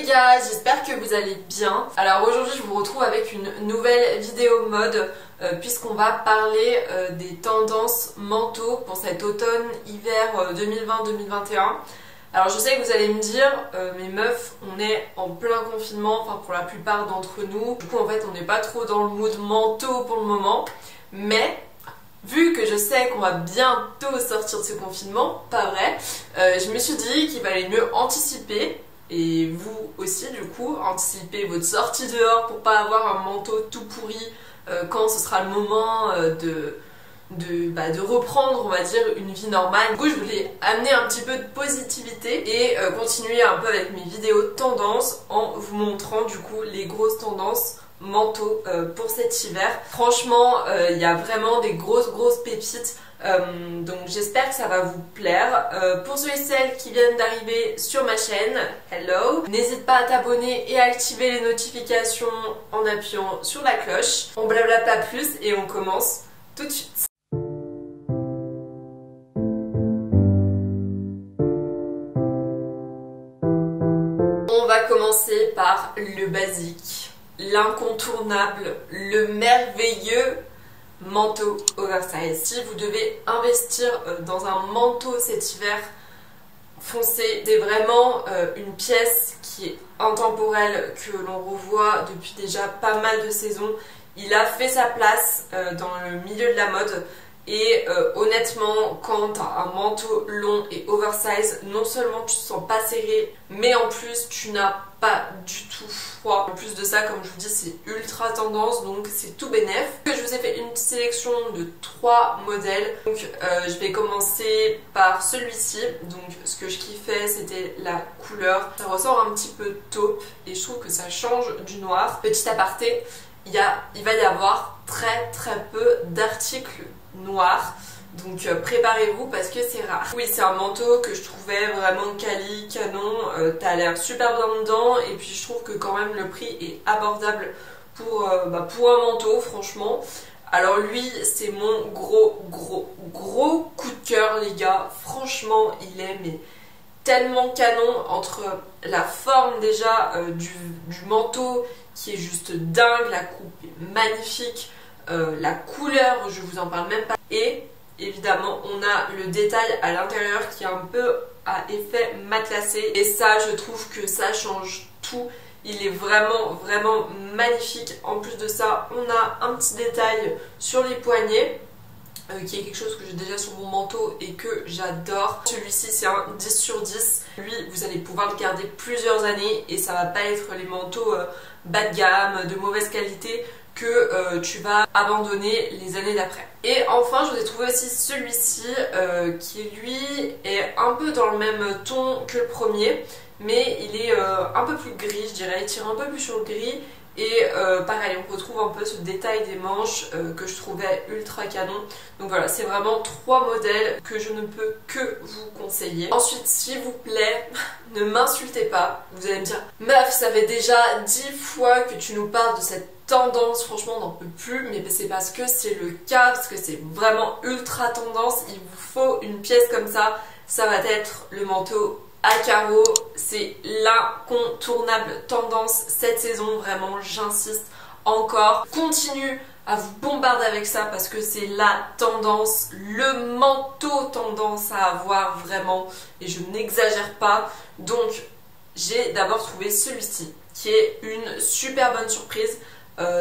gars, j'espère que vous allez bien. Alors aujourd'hui je vous retrouve avec une nouvelle vidéo mode puisqu'on va parler des tendances manteaux pour cet automne-hiver 2020-2021. Alors je sais que vous allez me dire, mais meufs, on est en plein confinement, enfin pour la plupart d'entre nous. Du coup en fait on n'est pas trop dans le mood manteau pour le moment. Mais vu que je sais qu'on va bientôt sortir de ce confinement, pas vrai, je me suis dit qu'il valait mieux anticiper. Et vous aussi du coup, anticipez votre sortie dehors pour pas avoir un manteau tout pourri quand ce sera le moment de reprendre, on va dire, une vie normale. Du coup je voulais amener un petit peu de positivité et continuer un peu avec mes vidéos tendances en vous montrant du coup les grosses tendances manteaux pour cet hiver. Franchement il y a vraiment des grosses pépites. Donc j'espère que ça va vous plaire. Pour ceux et celles qui viennent d'arriver sur ma chaîne, hello! N'hésite pas à t'abonner et à activer les notifications en appuyant sur la cloche. On blablate pas plus et on commence tout de suite. On va commencer par le basique, l'incontournable, le merveilleux manteau oversize. Si vous devez investir dans un manteau cet hiver, foncez. C'est vraiment une pièce qui est intemporelle, que l'on revoit depuis déjà pas mal de saisons. Il a fait sa place dans le milieu de la mode et honnêtement, quand tu as un manteau long et oversize, non seulement tu te sens pas serré, mais en plus tu n'as pas du tout froid. En plus de ça, comme je vous dis, c'est ultra tendance, donc c'est tout bénef. Je vous ai fait une sélection de 3 modèles. Donc je vais commencer par celui-ci. Donc ce que je kiffais, c'était la couleur. Ça ressort un petit peu taupe et je trouve que ça change du noir. Petit aparté, il va y avoir très peu d'articles noirs. Donc préparez-vous parce que c'est rare. Oui, c'est un manteau que je trouvais vraiment quali, canon, t'as l'air super bien dedans et puis je trouve que quand même le prix est abordable pour un manteau, franchement. Alors lui, c'est mon gros coup de cœur les gars. Franchement, il est mais tellement canon, entre la forme déjà du manteau qui est juste dingue, la coupe est magnifique, la couleur, je vous en parle même pas, et évidemment on a le détail à l'intérieur qui est un peu à effet matelassé et ça je trouve que ça change tout. Il est vraiment magnifique. En plus de ça on a un petit détail sur les poignets qui est quelque chose que j'ai déjà sur mon manteau et que j'adore. Celui-ci c'est un 10 sur 10. Lui vous allez pouvoir le garder plusieurs années et ça va pas être les manteaux bas de gamme, de mauvaise qualité que tu vas abandonner les années d'après. Et enfin je vous ai trouvé aussi celui-ci qui lui est un peu dans le même ton que le premier, mais il est un peu plus gris, je dirais, il tire un peu plus sur le gris. Et pareil, on retrouve un peu ce détail des manches que je trouvais ultra canon. Donc voilà, c'est vraiment 3 modèles que je ne peux que vous conseiller. Ensuite, s'il vous plaît, ne m'insultez pas. Vous allez me dire, meuf, ça fait déjà 10 fois que tu nous parles de cette tendance, franchement on n'en peut plus, mais c'est parce que c'est le cas, parce que c'est vraiment ultra tendance. Il vous faut une pièce comme ça, ça va être le manteau à carreaux, c'est l'incontournable tendance cette saison, vraiment j'insiste encore. Continue à vous bombarder avec ça parce que c'est la tendance, le manteau tendance à avoir vraiment, et je n'exagère pas. Donc j'ai d'abord trouvé celui-ci qui est une super bonne surprise.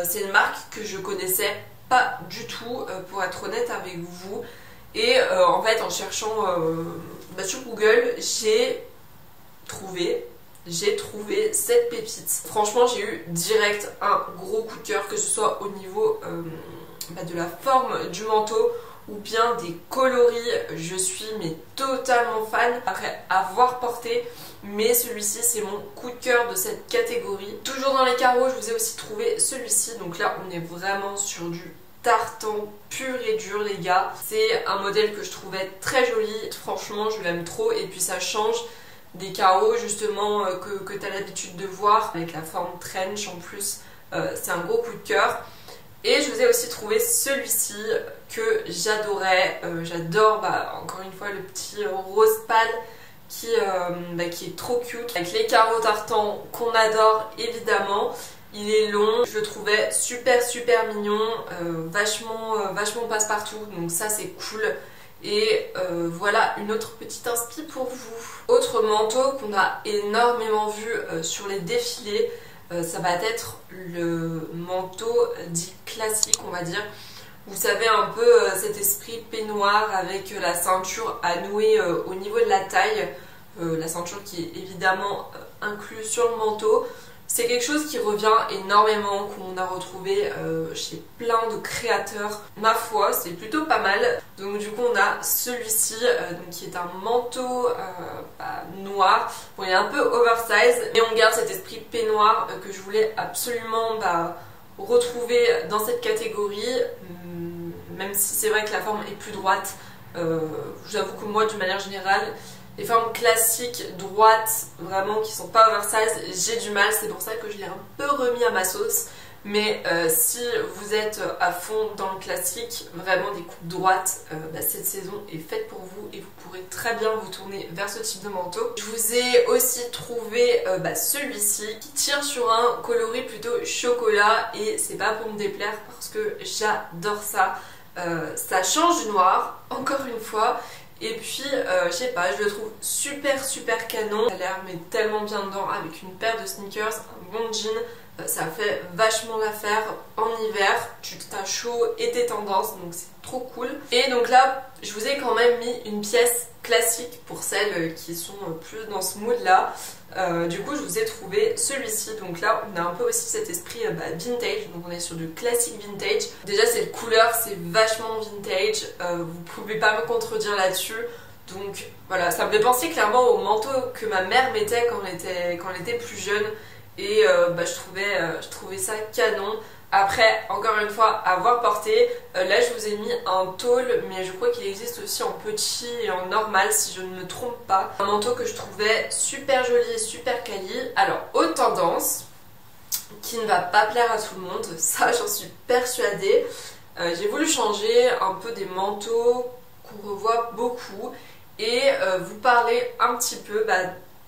C'est une marque que je connaissais pas du tout pour être honnête avec vous, et en fait en cherchant sur Google j'ai trouvé cette pépite. Franchement j'ai eu direct un gros coup de cœur, que ce soit au niveau de la forme du manteau ou bien des coloris. Je suis mais totalement fan après avoir porté, mais celui-ci c'est mon coup de cœur de cette catégorie. Toujours dans les carreaux, je vous ai aussi trouvé celui-ci. Donc là on est vraiment sur du tartan pur et dur les gars. C'est un modèle que je trouvais très joli, franchement je l'aime trop, et puis ça change des carreaux justement que tu as l'habitude de voir avec la forme trench en plus. C'est un gros coup de cœur. Et je vous ai aussi trouvé celui-ci que j'adorais. J'adore encore une fois le petit rose pâle qui est trop cute, avec les carreaux tartans qu'on adore évidemment. Il est long, je le trouvais super mignon, vachement passe-partout, donc ça c'est cool. Et voilà une autre petite inspi pour vous. Autre manteau qu'on a énormément vu sur les défilés, ça va être le manteau dit classique, on va dire. Vous savez, un peu cet esprit peignoir avec la ceinture à nouer au niveau de la taille, la ceinture qui est évidemment incluse sur le manteau. C'est quelque chose qui revient énormément, qu'on a retrouvé chez plein de créateurs. Ma foi, c'est plutôt pas mal. Donc du coup on a celui-ci qui est un manteau noir. Bon, il est un peu oversize, mais on garde cet esprit peignoir que je voulais absolument retrouver dans cette catégorie. Même si c'est vrai que la forme est plus droite, j'avoue que moi, d'une manière générale, les formes classiques, droites, vraiment qui sont pas oversize, j'ai du mal, c'est pour ça que je l'ai un peu remis à ma sauce. Mais si vous êtes à fond dans le classique, vraiment des coupes droites, cette saison est faite pour vous et vous pourrez très bien vous tourner vers ce type de manteau. Je vous ai aussi trouvé celui-ci qui tire sur un coloris plutôt chocolat, et c'est pas pour me déplaire parce que j'adore ça. Ça change du noir, encore une fois. Et puis, je sais pas, je le trouve super canon. Ça a l'air mais tellement bien dedans, avec une paire de sneakers, un bon jean. Ça fait vachement l'affaire en hiver. Tu t'as chaud et tes tendances, donc c'est trop cool. Et donc là, je vous ai quand même mis une pièce classique pour celles qui sont plus dans ce mood là. Du coup, je vous ai trouvé celui-ci. Donc là, on a un peu aussi cet esprit vintage. Donc on est sur du classique vintage. Déjà, cette couleur, c'est vachement vintage. Vous pouvez pas me contredire là-dessus. Donc voilà, ça me fait penser clairement au manteau que ma mère mettait quand elle était plus jeune. Et je trouvais ça canon. Après, encore une fois, à voir porter. Là, je vous ai mis un tôle, mais je crois qu'il existe aussi en petit et en normal, si je ne me trompe pas. Un manteau que je trouvais super joli et super quali. Alors, haute tendance, qui ne va pas plaire à tout le monde, ça j'en suis persuadée. J'ai voulu changer un peu des manteaux qu'on revoit beaucoup et vous parler un petit peu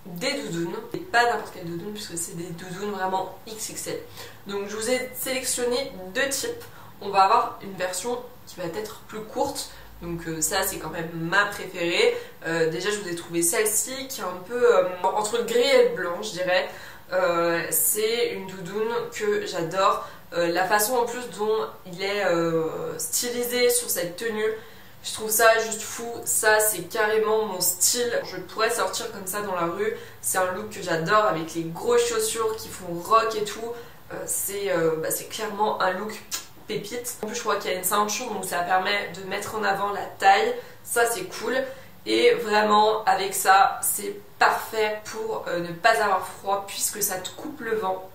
des doudounes, et pas n'importe quelle doudoune puisque c'est des doudounes vraiment XXL. Donc je vous ai sélectionné deux types. On va avoir une version qui va être plus courte, donc ça c'est quand même ma préférée. Déjà je vous ai trouvé celle-ci qui est un peu entre le gris et le blanc, je dirais. C'est une doudoune que j'adore. La façon en plus dont il est stylisé sur cette tenue, je trouve ça juste fou. Ça c'est carrément mon style. Je pourrais sortir comme ça dans la rue. C'est un look que j'adore, avec les grosses chaussures qui font rock et tout. C'est clairement un look pépite. En plus je crois qu'il y a une ceinture, donc ça permet de mettre en avant la taille. Ça c'est cool. Et vraiment avec ça c'est parfait pour ne pas avoir froid, puisque ça te coupe le vent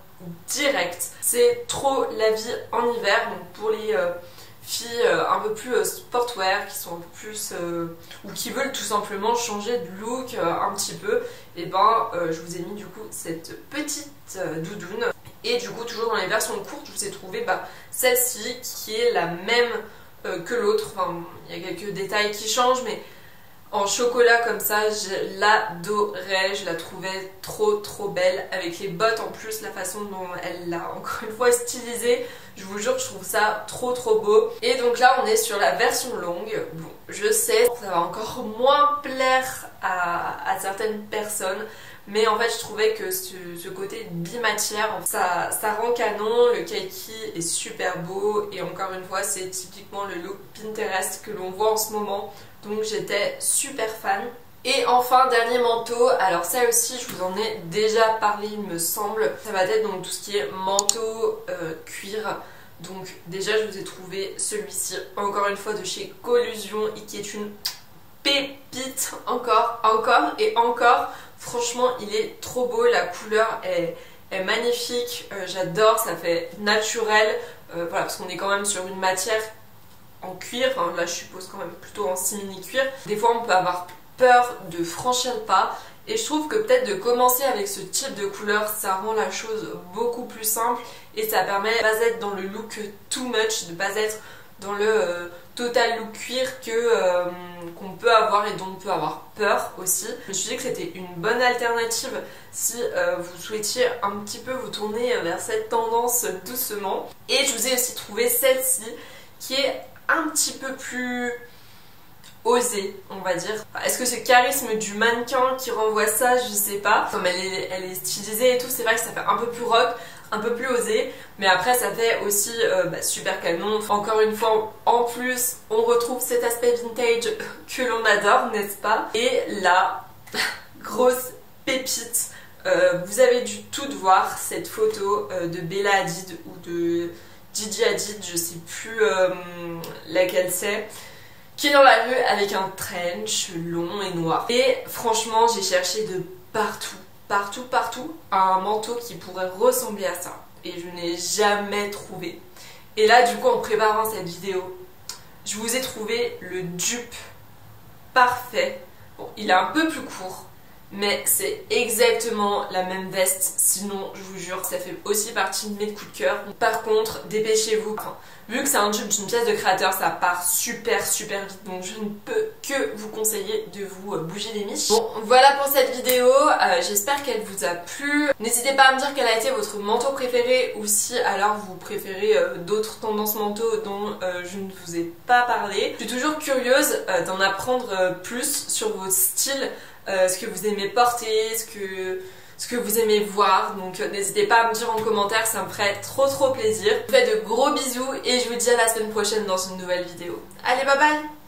direct. C'est trop la vie en hiver. Donc pour les filles un peu plus sportwear, qui sont un peu plus ou qui veulent tout simplement changer de look un petit peu, et je vous ai mis du coup cette petite doudoune. Et du coup toujours dans les versions courtes, je vous ai trouvé celle-ci qui est la même que l'autre. Enfin, il y a quelques détails qui changent, mais en chocolat comme ça, je l'adorais, je la trouvais trop belle, avec les bottes en plus, la façon dont elle l'a encore une fois stylisée, je vous jure, je trouve ça trop beau. Et donc là on est sur la version longue. Bon, je sais, ça va encore moins plaire à certaines personnes, mais en fait je trouvais que ce côté bimatière, ça rend canon. Le kaki est super beau, et encore une fois c'est typiquement le look Pinterest que l'on voit en ce moment. Donc j'étais super fan. Et enfin, dernier manteau, alors ça aussi je vous en ai déjà parlé il me semble. Ça va être donc tout ce qui est manteau cuir. Donc déjà je vous ai trouvé celui-ci, encore une fois de chez Collusion, et qui est une pépite encore et encore. Franchement il est trop beau, la couleur est magnifique, j'adore, ça fait naturel. Voilà, parce qu'on est quand même sur une matière en cuir, enfin, là je suppose quand même plutôt en simili-cuir. Des fois on peut avoir peur de franchir le pas, et je trouve que peut-être de commencer avec ce type de couleur, ça rend la chose beaucoup plus simple, et ça permet de ne pas être dans le look too much, de ne pas être dans le total look cuir qu'on peut avoir et dont on peut avoir peur aussi. Je me suis dit que c'était une bonne alternative si vous souhaitiez un petit peu vous tourner vers cette tendance doucement. Et je vous ai aussi trouvé celle-ci qui est un petit peu plus osée, on va dire. Est-ce que c'est le charisme du mannequin qui renvoie ça? Je sais pas. Comme elle est stylisée et tout, c'est vrai que ça fait un peu plus rock, un peu plus osé, mais après ça fait aussi super canon. Encore une fois, en plus, on retrouve cet aspect vintage que l'on adore, n'est-ce pas? Et là, grosse pépite, vous avez dû toutes voir cette photo de Bella Hadid ou de Gigi Hadid, je sais plus laquelle c'est, qui est dans la rue avec un trench long et noir. Et franchement, j'ai cherché de partout un manteau qui pourrait ressembler à ça. Et je n'ai jamais trouvé. Et là, du coup, en préparant cette vidéo, je vous ai trouvé le dupe parfait. Bon, il est un peu plus court, mais c'est exactement la même veste. Sinon, je vous jure, ça fait aussi partie de mes coups de cœur. Par contre, dépêchez-vous. Vu que c'est un dupe d'une pièce de créateur, ça part super vite, donc je ne peux que vous conseiller de vous bouger les miches. Bon, voilà pour cette vidéo, j'espère qu'elle vous a plu. N'hésitez pas à me dire quel a été votre manteau préféré, ou si alors vous préférez d'autres tendances manteaux dont je ne vous ai pas parlé. Je suis toujours curieuse d'en apprendre plus sur vos styles, ce que vous aimez porter, ce que vous aimez voir, donc n'hésitez pas à me dire en commentaire, ça me ferait trop plaisir. Je vous fais de gros bisous et je vous dis à la semaine prochaine dans une nouvelle vidéo. Allez, bye bye!